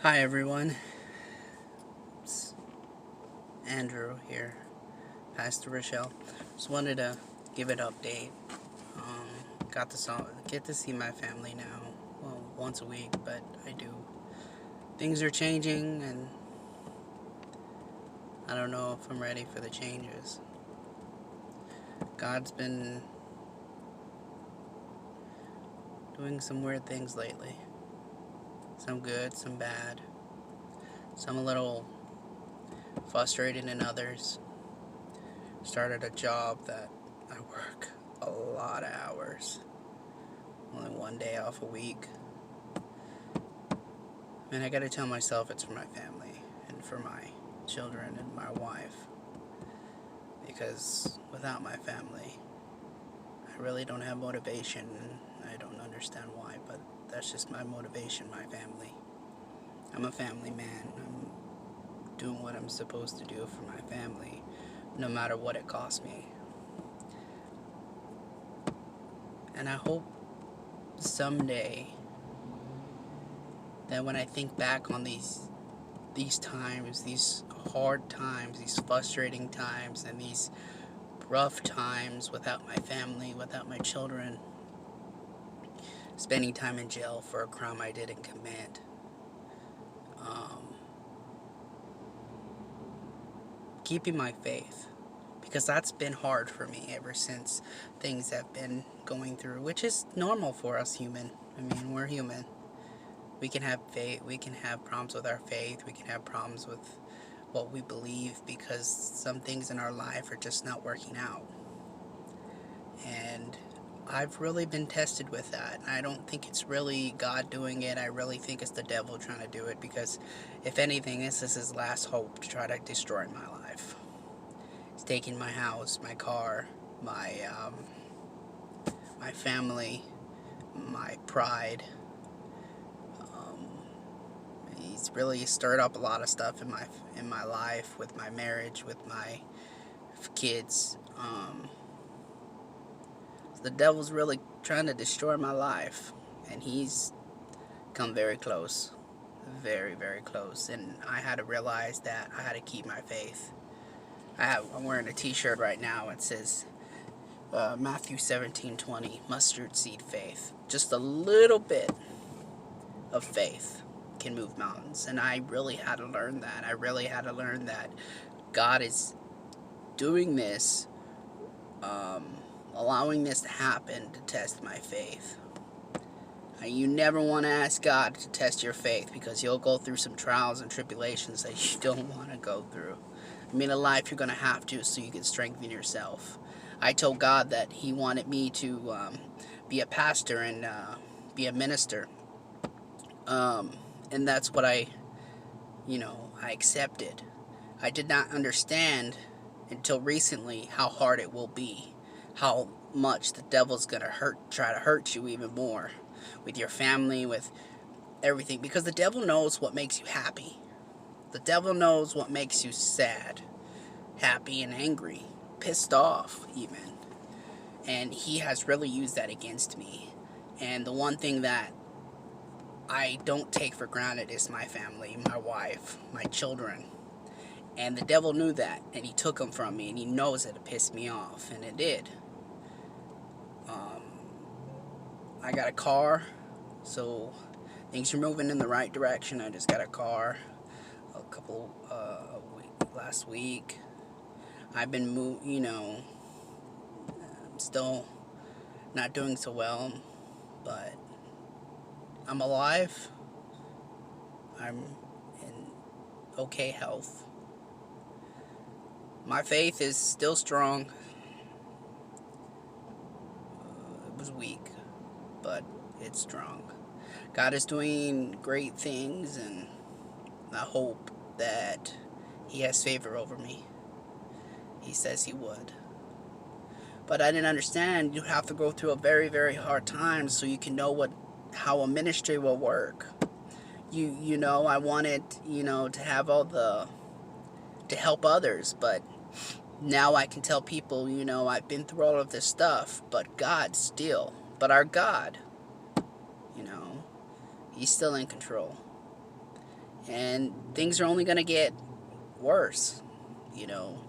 Hi everyone, it's Andrew here, Pastor Rochelle. Just wanted to give an update. Get to see my family now, well, once a week, but I do. Things are changing, and I don't know if I'm ready for the changes. God's been doing some weird things lately. Some good, some bad. Some a little frustrating than others. Started a job that I work a lot of hours. Only one day off a week. And I gotta tell myself it's for my family and for my children and my wife. Because without my family, I really don't have motivation, and I don't understand why, but that's just my motivation, my family. I'm a family man. I'm doing what I'm supposed to do for my family, no matter what it costs me. And I hope someday that when I think back on these times, these hard times, these frustrating times, and these rough times without my family, without my children, spending time in jail for a crime I didn't commit, keeping my faith, because that's been hard for me ever since things have been going through, which is normal for us human. I mean, we're human. We can have faith, we can have problems with our faith, we can have problems with what we believe because some things in our life are just not working out. And I've really been tested with that. I don't think it's really God doing it. I really think it's the devil trying to do it, because if anything, this is his last hope to try to destroy my life. He's taking my house, my car, my family, my pride. He's really stirred up a lot of stuff in my life, with my marriage, with my kids. The devil's really trying to destroy my life, and he's come very close, very, very close. And I had to realize that I had to keep my faith. I'm wearing a T-shirt right now. It says Matthew 17:20, mustard seed faith. Just a little bit of faith can move mountains, and I really had to learn that. I really had to learn that God is doing this, allowing this to happen to test my faith. You never want to ask God to test your faith, because you'll go through some trials and tribulations that you don't want to go through. I mean, in life you're going to have to, so you can strengthen yourself. I told God that He wanted me to be a pastor and be a minister. And that's what I accepted. I did not understand until recently how hard it will be, how much the devil's gonna try to hurt you even more, with your family, with everything, because the devil knows what makes you happy. The devil knows what makes you sad, happy, and angry, pissed off even, and he has really used that against me. And the one thing that I don't take for granted is my family, my wife, my children. And the devil knew that, and he took them from me, and he knows it pissed me off, and it did. I got a car, so things are moving in the right direction. I just got a car last week. I've been I'm still not doing so well, but I'm alive. I'm in okay health. My faith is still strong. It was weak, but it's strong. God is doing great things, and I hope that He has favor over me. He says He would. But I didn't understand you have to go through a very, very hard time so you can know how a ministry will work. I wanted, to have to help others, but now I can tell people, I've been through all of this stuff, but our God, He's still in control. And things are only going to get worse, you know.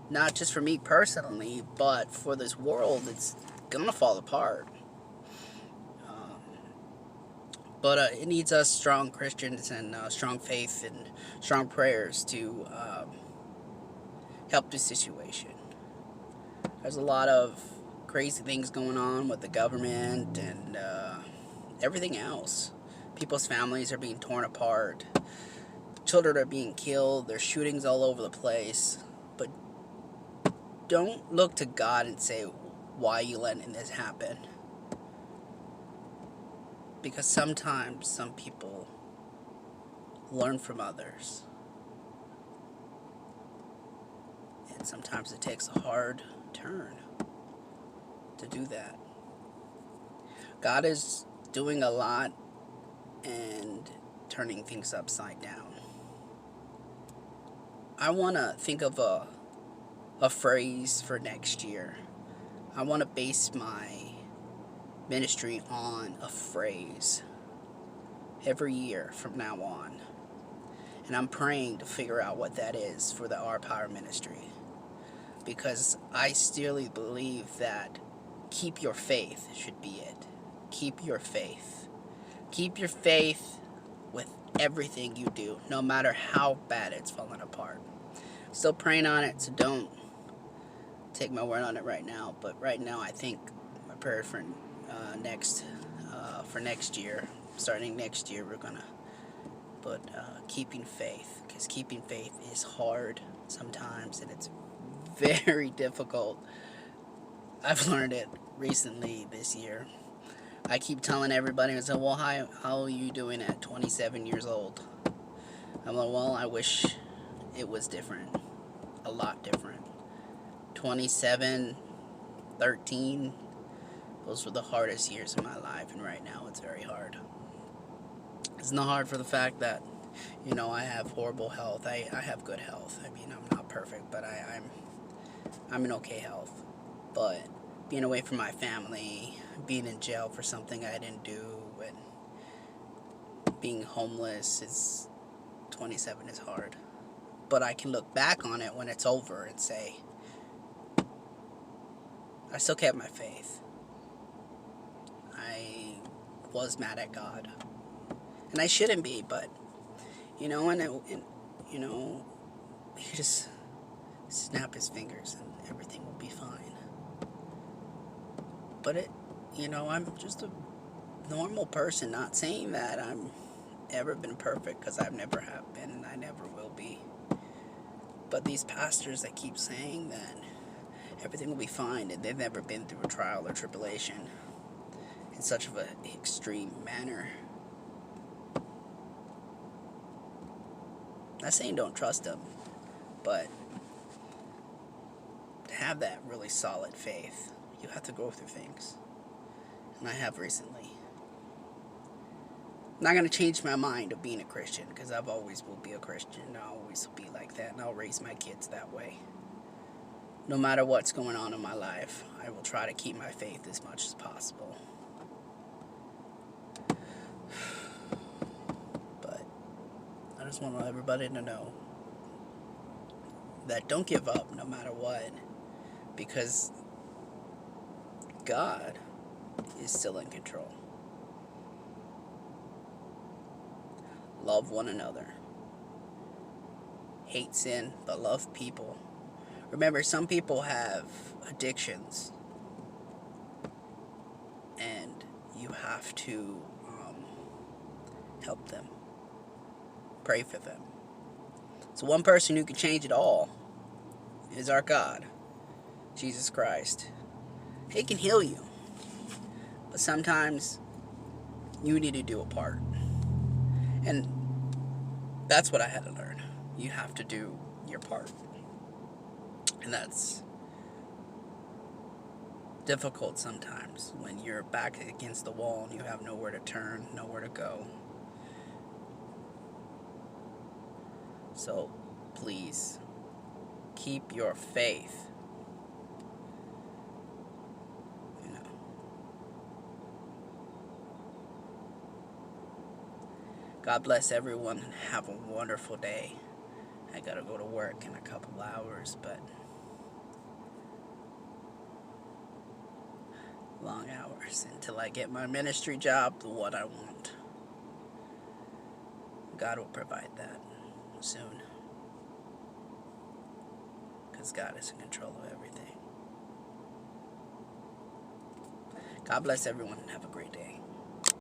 Not just for me personally, but for this world, it's going to fall apart. Um, but it needs us strong Christians and strong faith and strong prayers to help this situation. There's a lot of crazy things going on with the government and everything else. People's families are being torn apart. Children are being killed. There's shootings all over the place. But don't look to God and say, why are you letting this happen? Because sometimes some people learn from others. And sometimes it takes a hard turn to do that. God is doing a lot and turning things upside down. I want to think of a phrase for next year. I want to base my ministry on a phrase every year from now on. And I'm praying to figure out what that is for the Our Power ministry. Because I still believe that keep your faith should be it. Keep your faith. Keep your faith with everything you do, no matter how bad it's falling apart. Still praying on it, so don't take my word on it right now. But right now, I think my prayer for next year, starting next year, we're gonna put keeping faith, because keeping faith is hard sometimes, and it's very difficult. I've learned it recently this year. I keep telling everybody, I say, well, how are you doing at 27 years old? I'm like, well, I wish it was different. A lot different. 27, 13, those were the hardest years of my life, and right now it's very hard. It's not hard for the fact that, I have horrible health. I have good health. I mean, I'm not perfect, but I'm in okay health. But being away from my family, being in jail for something I didn't do, and being homeless 27 is hard. But I can look back on it when it's over and say, I still kept my faith. I was mad at God. And I shouldn't be, but, he just snap his fingers and everything will be fine. But I'm just a normal person, not saying that I'm ever been perfect, because I've never have been and I never will be. But these pastors that keep saying that everything will be fine, and they've never been through a trial or tribulation in such of an extreme manner. Not saying don't trust them, but to have that really solid faith, you have to go through things. And I have recently. I'm not going to change my mind of being a Christian, because I've always will be a Christian. I'll always be like that, and I'll raise my kids that way. No matter what's going on in my life, I will try to keep my faith as much as possible. But I just want everybody to know that don't give up no matter what, because God is still in control. Love one another. Hate sin, but love people. Remember, some people have addictions, and you have to help them. Pray for them. So one person who can change it all is our God, Jesus Christ. He can heal you, but sometimes you need to do a part. And that's what I had to learn. You have to do your part. And that's difficult sometimes when you're back against the wall and you have nowhere to turn, nowhere to go. So please keep your faith. God bless everyone and have a wonderful day. I gotta go to work in a couple hours, but long hours until I get my ministry job, the one I want. God will provide that soon, because God is in control of everything. God bless everyone and have a great day.